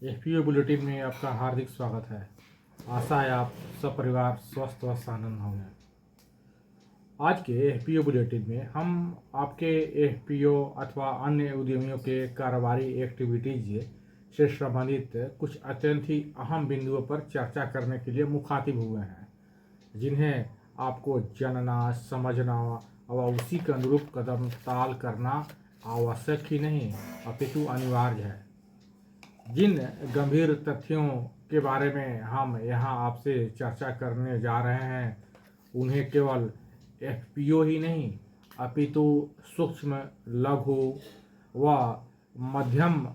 FPO bulletin में आपका हार्दिक स्वागत है। आशा है आप सब परिवार स्वस्थ व आनंद होंगे। आज के एफपीओ बुलेटिन में हम आपके एफपीओ अथवा अन्य उद्यमियों के कारोबारी एक्टिविटीज से संबंधित कुछ अत्यंत ही अहम बिंदुओं पर चर्चा करने के लिए मुखातिब हुए हैं, जिन्हें आपको जानना, समझना व उसी के अनुरूप कदम ताल करना आवश्यक ही नहीं अपितु अनिवार्य है। जिन गंभीर तथ्यों के बारे में हम यहाँ आपसे चर्चा करने जा रहे हैं, उन्हें केवल एफपीओ ही नहीं अपितु सूक्ष्म, लघु व मध्यम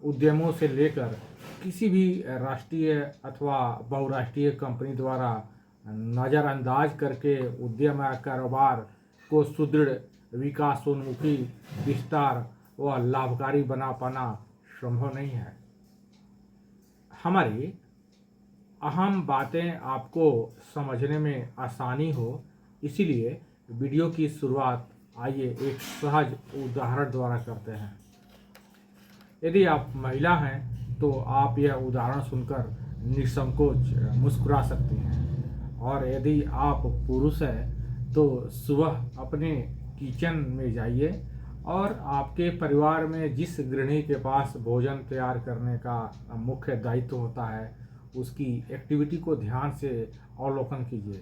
उद्यमों से लेकर किसी भी राष्ट्रीय अथवा बहुराष्ट्रीय कंपनी द्वारा नज़रअंदाज करके उद्यम या कारोबार को सुदृढ़, विकासोन्मुखी, विस्तार व लाभकारी बना पाना संभव नहीं है। हमारी अहम बातें आपको समझने में आसानी हो, इसीलिए वीडियो की शुरुआत आइए एक सहज उदाहरण द्वारा करते हैं। यदि आप महिला हैं तो आप यह उदाहरण सुनकर निसंकोच मुस्कुरा सकती हैं, और यदि आप पुरुष हैं तो सुबह अपने किचन में जाइए और आपके परिवार में जिस गृहिणी के पास भोजन तैयार करने का मुख्य दायित्व होता है, उसकी एक्टिविटी को ध्यान से अवलोकन कीजिए।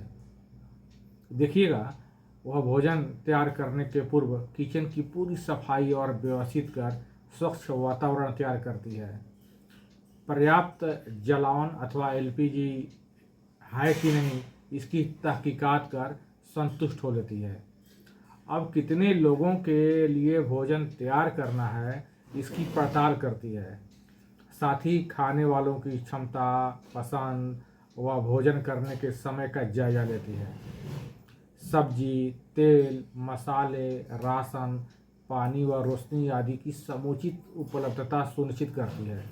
देखिएगा, वह भोजन तैयार करने के पूर्व किचन की पूरी सफाई और व्यवस्थित कर स्वच्छ वातावरण तैयार करती है। पर्याप्त जलावन अथवा एलपीजी है कि नहीं, इसकी तहकीकात कर संतुष्ट हो लेती है। अब कितने लोगों के लिए भोजन तैयार करना है, इसकी पड़ताल करती है। साथ ही खाने वालों की क्षमता, पसंद व भोजन करने के समय का जायजा लेती है। सब्जी, तेल, मसाले, राशन, पानी व रोशनी आदि की समुचित उपलब्धता सुनिश्चित करती है।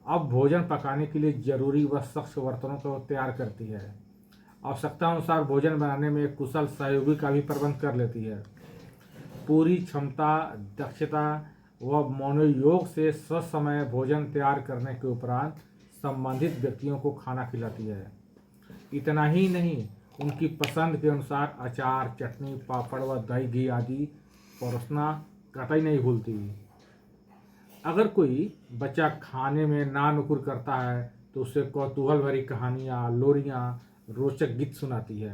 अब भोजन पकाने के लिए जरूरी व स्वच्छ बर्तनों को तैयार करती है। आवश्यकता अनुसार भोजन बनाने में कुशल सहयोगी का भी प्रबंध कर लेती है। पूरी क्षमता, दक्षता व मनोयोग से ससमय भोजन तैयार करने के उपरांत संबंधित व्यक्तियों को खाना खिलाती है। इतना ही नहीं, उनकी पसंद के अनुसार अचार, चटनी, पापड़ व दही, घी आदि परोसना कतई नहीं भूलती। अगर कोई बच्चा खाने में नानुकुर करता है तो उसे कौतूहल भरी कहानियाँ, लोरियाँ, रोचक गीत सुनाती है,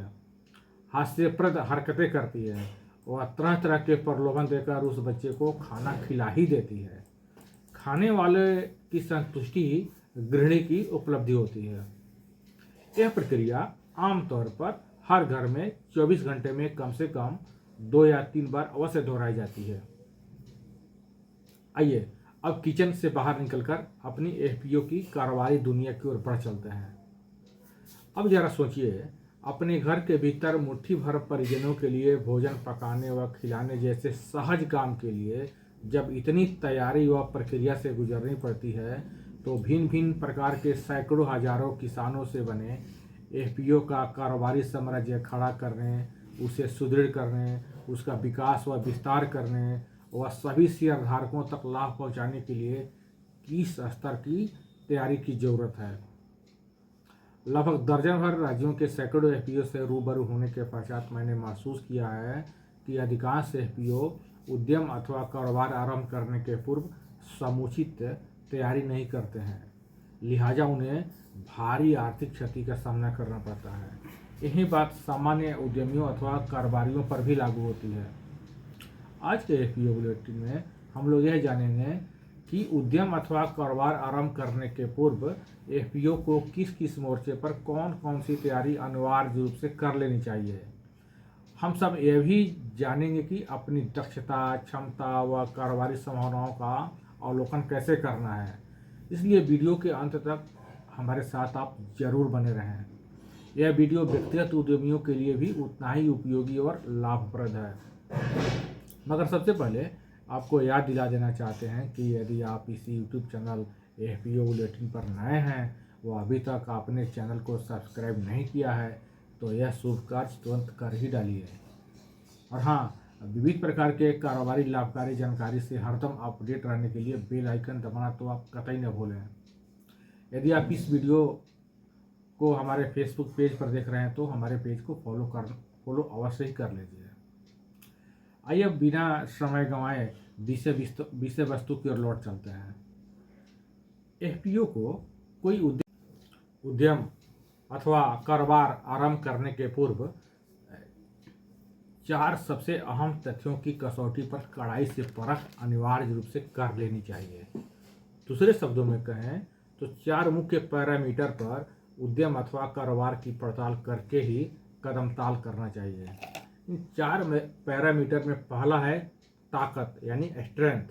हास्यप्रद हरकतें करती है, वह तरह तरह के प्रलोभन देकर उस बच्चे को खाना खिला ही देती है। खाने वाले की संतुष्टि ही गृहिणी की उपलब्धि होती है। यह प्रक्रिया आमतौर पर हर घर में 24 घंटे में कम से कम 2 या 3 बार अवश्य दोहराई जाती है। आइए अब किचन से बाहर निकलकर अपनी एफपीओ की कारोबारी दुनिया की ओर बढ़ चलते हैं। अब जरा सोचिए, अपने घर के भीतर मुट्ठी भर परिजनों के लिए भोजन पकाने व खिलाने जैसे सहज काम के लिए जब इतनी तैयारी व प्रक्रिया से गुजरनी पड़ती है, तो भिन्न भिन्न प्रकार के सैकड़ों हजारों किसानों से बने एफपीओ का कारोबारी साम्राज्य खड़ा करने, उसे सुदृढ़ करने, उसका विकास व विस्तार करने व सभी शेयरधारकों तक लाभ पहुंचाने के लिए किस स्तर की तैयारी की जरूरत है। लगभग दर्जन भर राज्यों के सैकड़ों एफपीओ से रूबरू होने के पश्चात मैंने महसूस किया है कि अधिकांश एफपीओ उद्यम अथवा कारोबार आरंभ करने के पूर्व समुचित तैयारी नहीं करते हैं, लिहाजा उन्हें भारी आर्थिक क्षति का सामना करना पड़ता है। यही बात सामान्य उद्यमियों अथवा कारोबारियों पर भी लागू होती है। आज के एफपीओ बुलेटिन में हम लोग यह जानेंगे कि उद्यम अथवा कारोबार आरंभ करने के पूर्व एफपीओ को किस किस मोर्चे पर कौन कौन सी तैयारी अनिवार्य रूप से कर लेनी चाहिए। हम सब यह भी जानेंगे कि अपनी दक्षता, क्षमता व कारोबारी संभावनाओं का अवलोकन कैसे करना है। इसलिए वीडियो के अंत तक हमारे साथ आप जरूर बने रहें। यह वीडियो व्यक्तिगत उद्यमियों के लिए भी उतना ही उपयोगी और लाभप्रद है। मगर सबसे पहले आपको याद दिला देना चाहते हैं कि यदि आप इस यूट्यूब चैनल एफपीओ बुलेटिन पर नए हैं व अभी तक आपने चैनल को सब्सक्राइब नहीं किया है, तो यह शुभ कार्य तुरंत कर ही डालिए। और हाँ, विविध प्रकार के कारोबारी लाभकारी जानकारी से हरदम अपडेट रहने के लिए बेल आइकन दबाना तो आप कतई न भूलें। यदि आप इस वीडियो को हमारे फेसबुक पेज पर देख रहे हैं तो हमारे पेज को फॉलो अवश्य ही कर लीजिए। आइए अब बिना समय गंवाए विषय वस्तु की ओर लौट चलते हैं। एफपीओ को कोई उद्यम अथवा कारोबार आरंभ करने के पूर्व 4 सबसे अहम तथ्यों की कसौटी पर कड़ाई से परख अनिवार्य रूप से कर लेनी चाहिए। दूसरे शब्दों में कहें तो 4 मुख्य पैरामीटर पर उद्यम अथवा कारोबार की पड़ताल करके ही कदम ताल करना चाहिए। इन 4 पैरामीटर में पहला है ताकत यानी स्ट्रेंथ,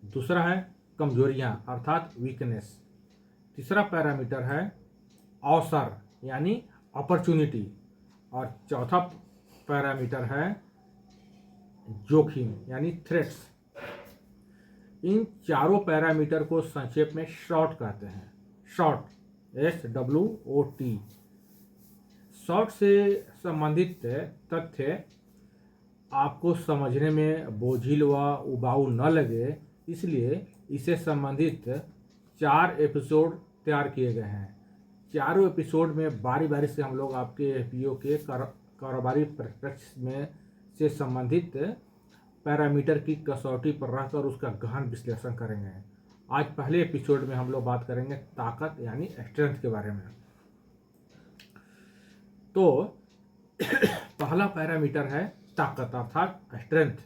दूसरा है कमजोरियां अर्थात वीकनेस, तीसरा पैरामीटर है अवसर यानी अपॉर्चुनिटी, और चौथा पैरामीटर है जोखिम यानी थ्रेट्स। इन चारों पैरामीटर को संक्षेप में शॉर्ट कहते हैं। Short SWOT। शॉर्ट से संबंधित तथ्य आपको समझने में बोझिल व उबाऊ न लगे, इसलिए इसे संबंधित 4 एपिसोड तैयार किए गए हैं। चारों एपिसोड में बारी बारी से हम लोग आपके एफपीओ के कारोबारी परिप्रेक्ष्य में से संबंधित पैरामीटर की कसौटी पर रहकर उसका गहन विश्लेषण करेंगे। आज पहले एपिसोड में हम लोग बात करेंगे ताकत यानी स्ट्रेंथ के बारे में। तो पहला पैरामीटर है ताकत अर्थात स्ट्रेंथ।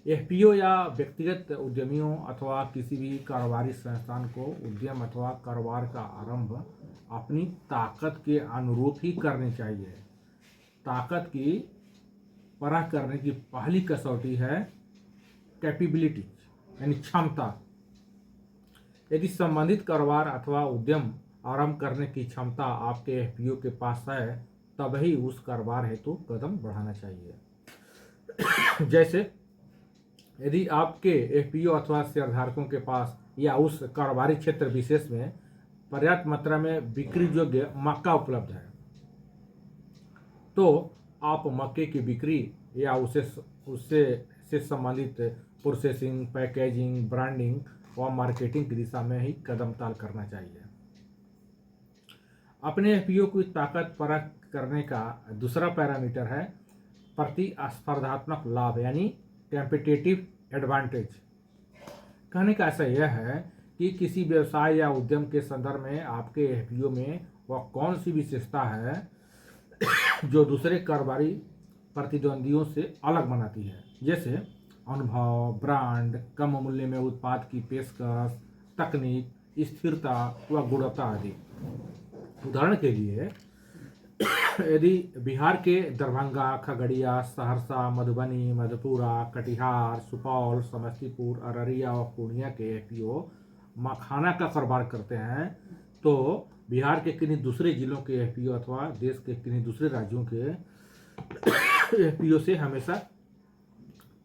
एफपीओ या व्यक्तिगत उद्यमियों अथवा किसी भी कारोबारी संस्थान को उद्यम अथवा कारोबार का आरंभ अपनी ताकत के अनुरूप ही करनी चाहिए। ताकत की परख करने की पहली कसौटी है कैपेबिलिटी यानी क्षमता। यदि संबंधित कारोबार अथवा उद्यम आरंभ करने की क्षमता आपके एफपीओ के पास है, तभी उस कारोबार हेतु कदम बढ़ाना चाहिए। जैसे यदि आपके एफपीओ अथवा शेयरधारकों के पास या उस कारोबारी क्षेत्र विशेष में पर्याप्त मात्रा में बिक्री योग्य मक्का उपलब्ध है, तो आप मक्के की बिक्री या उससे से संबंधित प्रोसेसिंग, पैकेजिंग, ब्रांडिंग व मार्केटिंग की दिशा में ही कदम ताल करना चाहिए। अपने एफपीओ की ताकत परख करने का दूसरा पैरामीटर है प्रतिस्पर्धात्मक लाभ यानी कॉम्पिटिटिव एडवांटेज। कहने का ऐसा यह है कि किसी व्यवसाय या उद्यम के संदर्भ में आपके एफपीओ में वह कौन सी विशेषता है जो दूसरे कारोबारी प्रतिद्वंदियों से अलग बनाती है, जैसे अनुभव, ब्रांड, कम मूल्य में उत्पाद की पेशकश, तकनीक, स्थिरता व गुणवत्ता आदि। उदाहरण के लिए यदि बिहार के दरभंगा, खगड़िया, सहरसा, मधुबनी, मधेपुरा, कटिहार, सुपौल, समस्तीपुर, अररिया और पूर्णिया के एफपीओ मखाना का कारोबार करते हैं, तो बिहार के किन्हीं दूसरे जिलों के एफपीओ अथवा देश के किन्हीं दूसरे राज्यों के एफपीओ से हमेशा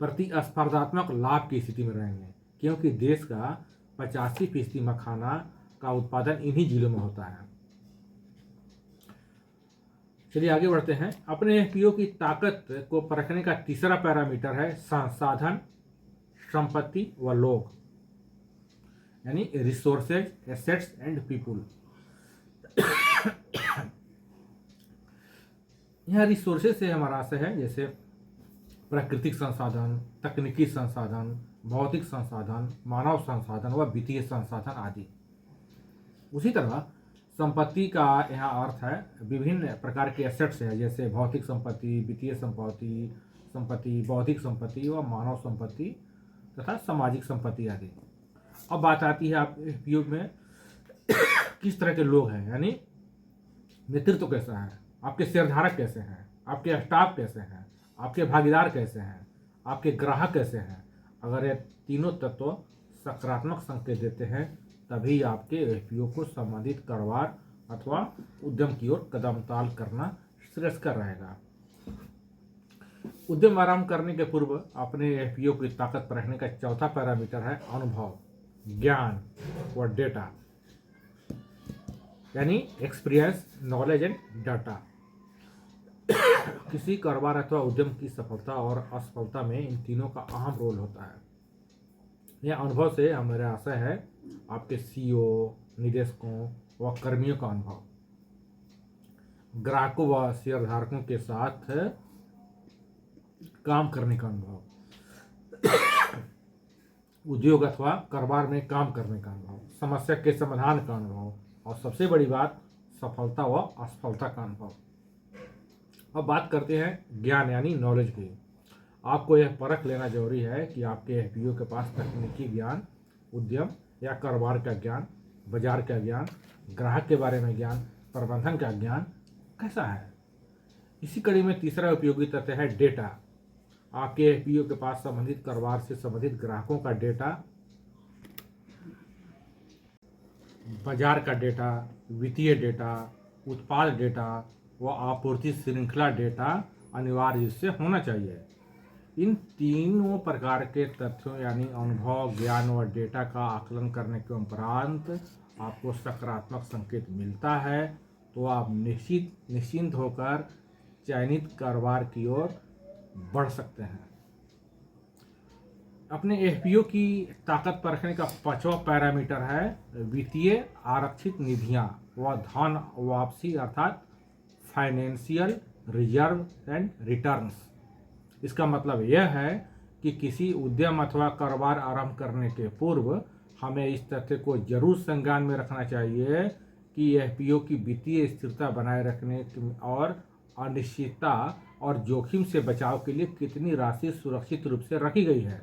प्रतिस्पर्धात्मक लाभ की स्थिति में रहेंगे, क्योंकि देश का 85% मखाना का उत्पादन इन्हीं जिलों में होता है। चलिए आगे बढ़ते हैं। अपने एफपीओ की ताकत को परखने का तीसरा पैरामीटर है संसाधन, संपत्ति व लोग यानी रिसोर्सेज, एसेट्स एंड पीपुल। यहाँ रिसोर्सेज से हमारा आशय है जैसे प्राकृतिक संसाधन, तकनीकी संसाधन, भौतिक संसाधन, मानव संसाधन व वित्तीय संसाधन आदि। उसी तरह संपत्ति का यहाँ अर्थ है विभिन्न प्रकार के एसेट्स है, जैसे भौतिक संपत्ति, वित्तीय संपत्ति, बौद्धिक संपत्ति व मानव संपत्ति तथा सामाजिक संपत्ति आदि। अब बात आती है आप एफपीओ में किस तरह के लोग हैं, यानी नेतृत्व कैसा है, आपके शेयरधारक कैसे हैं, आपके स्टाफ कैसे हैं, आपके भागीदार कैसे हैं, आपके ग्राहक कैसे हैं। अगर ये तीनों तत्व सकारात्मक संकेत देते हैं, तभी आपके एफपीओ को संबंधित कारोबार अथवा उद्यम की ओर कदम ताल करना श्रेयस्कर रहेगा। उद्यम आरंभ करने के पूर्व अपने एफपीओ की ताकत परखने का चौथा पैरामीटर है अनुभव, ज्ञान व डेटा यानी एक्सपीरियंस, नॉलेज एंड डाटा। किसी कारोबार अथवा उद्यम की सफलता और असफलता में इन तीनों का अहम रोल होता है। यह अनुभव से हमारा आशय है आपके सीईओ, निदेशकों व कर्मियों का अनुभव, ग्राहकों व शेयरधारकों के साथ काम करने का अनुभव, उद्योग अथवा कारोबार में काम करने का अनुभव, समस्या के समाधान का अनुभव और सबसे बड़ी बात सफलता व असफलता का अनुभव। अब बात करते हैं ज्ञान यानी नॉलेज की। आपको यह परख लेना जरूरी है कि आपके एफपीओ के पास तकनीकी ज्ञान, उद्यम या कारोबार का ज्ञान, बाजार का ज्ञान, ग्राहक के बारे में ज्ञान, प्रबंधन का ज्ञान कैसा है। इसी कड़ी में तीसरा उपयोगी तथ्य है डेटा। आपके एफपीओ के पास संबंधित कारोबार से संबंधित ग्राहकों का डेटा, बाजार का डेटा, वित्तीय डेटा, उत्पाद डेटा व आपूर्ति श्रृंखला डेटा अनिवार्य रूप से होना चाहिए। इन तीनों प्रकार के तथ्यों यानी अनुभव, ज्ञान व डेटा का आकलन करने के उपरांत आपको सकारात्मक संकेत मिलता है तो आप निश्चिंत होकर चयनित कारोबार की ओर बढ़ सकते हैं। अपने एफपीओ की ताकत परखने का 5वां पैरामीटर है वित्तीय आरक्षित निधियां व धन वापसी अर्थात फाइनेंशियल रिजर्व एंड रिटर्न्स। इसका मतलब यह है कि किसी उद्यम अथवा कारोबार आरंभ करने के पूर्व हमें इस तथ्य को जरूर संज्ञान में रखना चाहिए कि एफपीओ की वित्तीय स्थिरता बनाए रखने और अनिश्चितता और जोखिम से बचाव के लिए कितनी राशि सुरक्षित रूप से रखी गई है,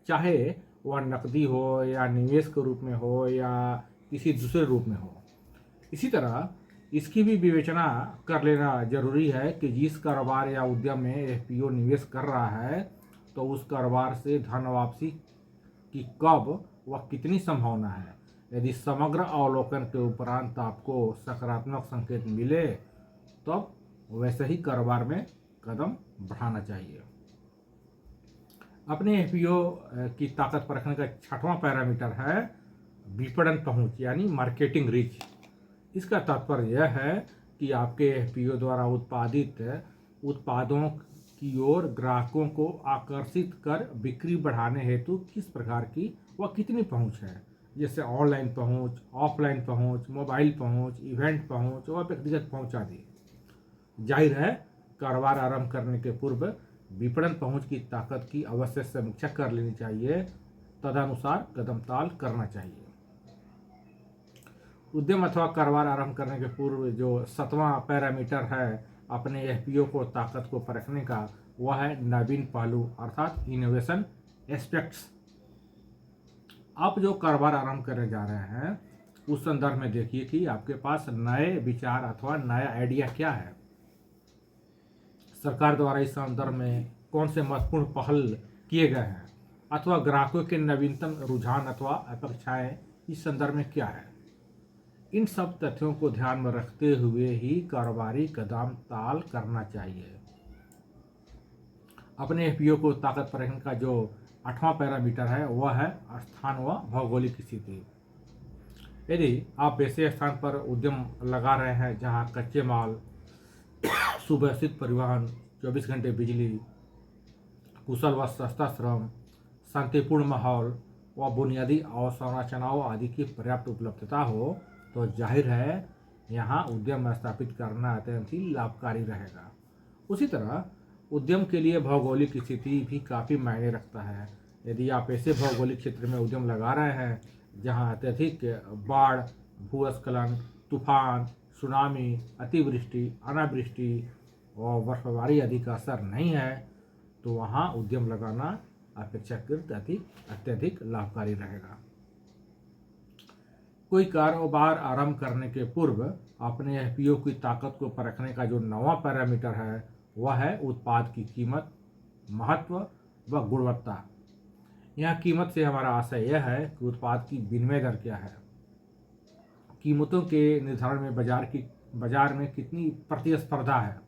चाहे वह नकदी हो या निवेश के रूप में हो या किसी दूसरे रूप में हो। इसी तरह इसकी भी विवेचना कर लेना जरूरी है कि जिस कारोबार या उद्यम में एफपीओ निवेश कर रहा है तो उस कारोबार से धन वापसी की कब व कितनी संभावना है। यदि समग्र अवलोकन के उपरांत आपको सकारात्मक संकेत मिले तो वैसे ही कारोबार में कदम बढ़ाना चाहिए। अपने एफपीओ की ताकत परखने का 6वां पैरामीटर है विपणन पहुंच यानी मार्केटिंग रीच। इसका तात्पर्य यह है कि आपके एफपीओ द्वारा उत्पादित उत्पादों की ओर ग्राहकों को आकर्षित कर बिक्री बढ़ाने हेतु किस प्रकार की व कितनी पहुंच है, जैसे ऑनलाइन पहुंच, ऑफलाइन पहुंच, मोबाइल पहुंच, इवेंट पहुंच और व्यक्तिगत पहुंच आदि। जाहिर है कारोबार आरंभ करने के पूर्व विपणन पहुंच की ताकत की अवश्य समीक्षा कर लेनी चाहिए, तदनुसार कदम ताल करना चाहिए। उद्यम अथवा कारोबार आरंभ करने के पूर्व जो 7वां पैरामीटर है अपने एफपीओ को ताकत को परखने का, वह है नवीन पहलू अर्थात इनोवेशन एस्पेक्ट्स। आप जो कारोबार आरंभ करने जा रहे हैं उस संदर्भ में देखिए कि आपके पास नए विचार अथवा नया आइडिया क्या है। सरकार द्वारा इस संदर्भ में कौन से महत्वपूर्ण पहल किए गए हैं अथवा ग्राहकों के नवीनतम रुझान अथवा अपेक्षाएं इस संदर्भ में क्या है। इन सब तथ्यों को ध्यान में रखते हुए ही कारोबारी कदम ताल करना चाहिए। अपने एफपीओ को ताकत परखने का जो 8वां पैरामीटर है वह है स्थान व भौगोलिक स्थिति। यदि आप ऐसे स्थान पर उद्यम लगा रहे हैं जहां कच्चे माल, सुव्यवस्थित परिवहन, 24 घंटे बिजली, कुशल व सस्ता श्रम, शांतिपूर्ण माहौल व बुनियादी अवसंरचनाओं आदि की पर्याप्त उपलब्धता हो तो जाहिर है यहाँ उद्यम स्थापित करना अत्यंत ही लाभकारी रहेगा। उसी तरह उद्यम के लिए भौगोलिक स्थिति भी काफ़ी मायने रखता है। यदि आप ऐसे भौगोलिक क्षेत्र में उद्यम लगा रहे हैं जहाँ अत्यधिक बाढ़, भूस्खलन, तूफान, सुनामी, अतिवृष्टि, अनावृष्टि और बर्फबारी आदि का असर नहीं है तो वहाँ उद्यम लगाना अपेक्षाकृत अत्यधिक लाभकारी रहेगा। कोई कारोबार आरंभ करने के पूर्व अपने एफपीओ की ताकत को परखने का जो 9वां पैरामीटर है वह है उत्पाद की कीमत, महत्व व गुणवत्ता। यहाँ कीमत से हमारा आशय यह है कि उत्पाद की विनिमय दर क्या है, कीमतों के निर्धारण में बाजार में कितनी प्रतिस्पर्धा है,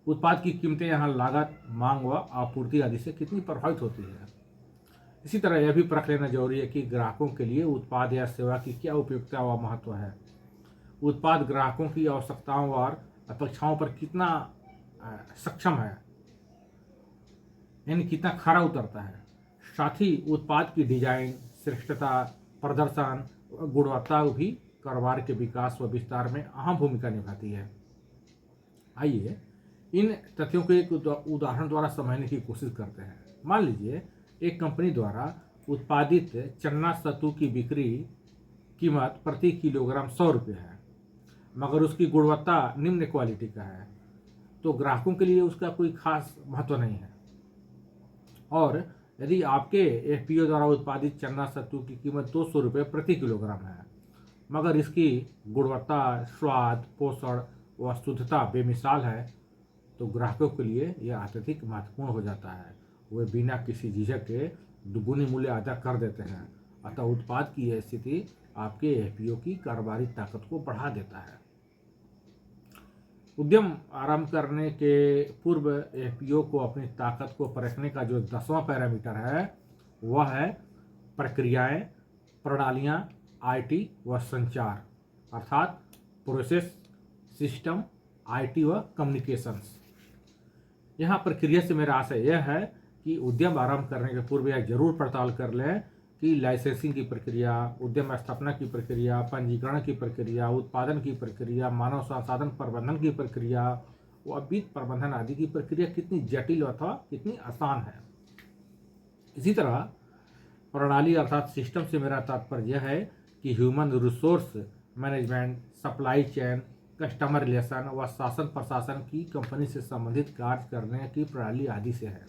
उत्पाद की कीमतें यहाँ लागत, मांग व आपूर्ति आदि से कितनी प्रभावित होती है। इसी तरह यह भी परख लेना जरूरी है कि ग्राहकों के लिए उत्पाद या सेवा की क्या उपयोगिता व महत्व है, उत्पाद ग्राहकों की आवश्यकताओं और अपेक्षाओं पर कितना सक्षम है, यानी कितना खरा उतरता है, साथ ही उत्पाद की डिजाइन, श्रेष्ठता, प्रदर्शन व गुणवत्ता भी कारोबार के विकास व विस्तार में अहम भूमिका निभाती है। आइए इन तथ्यों को एक उदाहरण द्वारा समझने की कोशिश करते हैं। मान लीजिए एक कंपनी द्वारा उत्पादित चन्ना सत्तू की बिक्री कीमत प्रति किलोग्राम 100 रुपये है, मगर उसकी गुणवत्ता निम्न क्वालिटी का है, तो ग्राहकों के लिए उसका कोई खास महत्व नहीं है। और यदि आपके एफपीओ द्वारा उत्पादित चन्ना सत्तू की कीमत 200 रुपये प्रति किलोग्राम है, मगर इसकी गुणवत्ता, स्वाद, पोषण व शुद्धता बेमिसाल है, तो ग्राहकों के लिए यह अत्यधिक महत्वपूर्ण हो जाता है। वे बिना किसी झिझक के दुगुनी मूल्य अदा कर देते हैं। अतः उत्पाद की यह स्थिति आपके एफपीओ की कारोबारी ताकत को बढ़ा देता है। उद्यम आरंभ करने के पूर्व एफपीओ को अपनी ताकत को परखने का जो 10वां पैरामीटर है वह है प्रक्रियाएं, प्रणालियां, आईटी व संचार, अर्थात प्रोसेस, सिस्टम, आईटी व कम्युनिकेशंस। यहाँ प्रक्रिया से मेरा आशय यह है कि उद्यम आरंभ करने के पूर्व यह जरूर पड़ताल कर लें कि लाइसेंसिंग की प्रक्रिया, उद्यम स्थापना की प्रक्रिया, पंजीकरण की प्रक्रिया, उत्पादन की प्रक्रिया, मानव संसाधन प्रबंधन की प्रक्रिया व वित्त प्रबंधन आदि की प्रक्रिया कितनी जटिल अथवा कितनी आसान है। इसी तरह प्रणाली अर्थात सिस्टम से मेरा तात्पर्य यह है कि human resource management, supply chain, customer relation व शासन प्रशासन की कंपनी से संबंधित कार्य करने की प्रणाली आदि से है।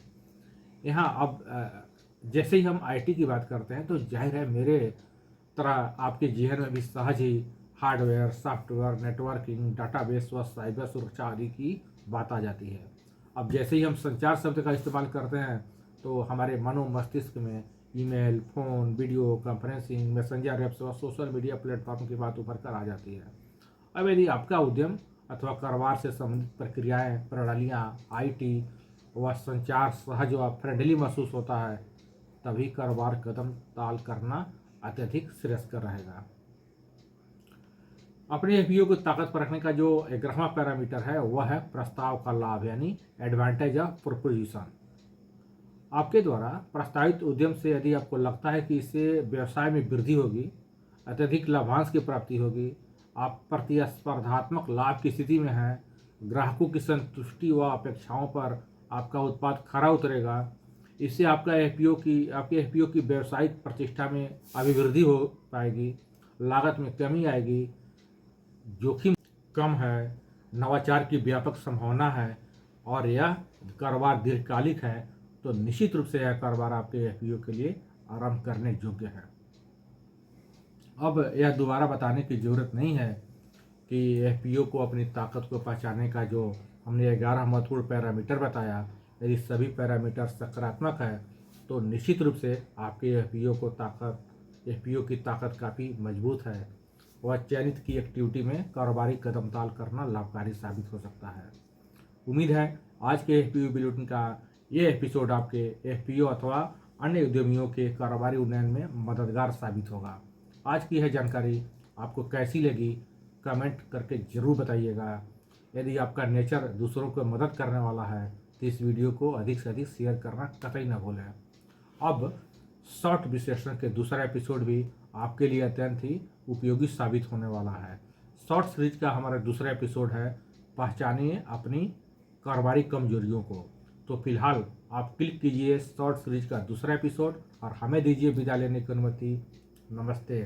यहाँ अब जैसे ही हम आईटी की बात करते हैं तो जाहिर है मेरे तरह आपके जीवन में भी सहज ही हार्डवेयर, सॉफ्टवेयर, नेटवर्किंग, डाटाबेस व साइबर सुरक्षा आदि की बात आ जाती है। अब जैसे ही हम संचार शब्द का इस्तेमाल करते हैं तो हमारे मनो मस्तिष्क में email, phone, video conferencing, messenger apps व सोशल मीडिया प्लेटफॉर्म की बात उभर कर आ जाती है। अब यदि आपका उद्यम अथवा कारोबार से संबंधित प्रक्रियाएं, प्रणालियां, आईटी व संचार सहज व फ्रेंडली महसूस होता है, तभी कारोबार कदम ताल करना अत्यधिक श्रेयस्कर रहेगा। अपने एफपीओ की ताकत परखने का जो 11वां पैरामीटर है वह है प्रस्ताव का लाभ, यानी एडवांटेज ऑफ प्रोपोजिशन। आपके द्वारा प्रस्तावित उद्यम से यदि आपको लगता है कि इससे व्यवसाय में वृद्धि होगी, अत्यधिक लाभांश की प्राप्ति होगी, आप प्रतिस्पर्धात्मक लाभ की स्थिति में हैं, ग्राहकों की संतुष्टि व अपेक्षाओं पर आपका उत्पाद खरा उतरेगा, इससे आपके एफपीओ की व्यावसायिक प्रतिष्ठा में अभिवृद्धि हो पाएगी, लागत में कमी आएगी, जोखिम कम है, नवाचार की व्यापक संभावना है और यह कारोबार दीर्घकालिक है, तो निश्चित रूप से यह कारोबार आपके एफपीओ के लिए आरंभ करने योग्य है। अब यह दोबारा बताने की ज़रूरत नहीं है कि एफपीओ को अपनी ताकत को पहचानने का जो हमने 11 महत्वपूर्ण पैरामीटर बताया, यदि सभी पैरामीटर सकारात्मक है तो निश्चित रूप से आपके एफपीओ की ताकत काफ़ी मजबूत है। वह चयनित की एक्टिविटी में कारोबारी कदम ताल करना लाभकारी साबित हो सकता है। उम्मीद है आज के एफपीओ बुलेटिन का ये एपिसोड आपके एफपीओ अथवा अन्य उद्यमियों के कारोबारी उन्नयन में मददगार साबित होगा। आज की यह जानकारी आपको कैसी लगी कमेंट करके ज़रूर बताइएगा। यदि आपका नेचर दूसरों को मदद करने वाला है तो इस वीडियो को अधिक से अधिक शेयर करना कतई न भूलें। अब शॉर्ट विश्लेषण के दूसरा एपिसोड भी आपके लिए अत्यंत ही उपयोगी साबित होने वाला है। शॉर्ट सीरीज का हमारा दूसरा एपिसोड है पहचानिए अपनी कारोबारी कमजोरियों को। तो फिलहाल आप क्लिक कीजिए शॉर्ट सीरीज का दूसरा एपिसोड और हमें दीजिए विदा लेने की अनुमति। नमस्ते।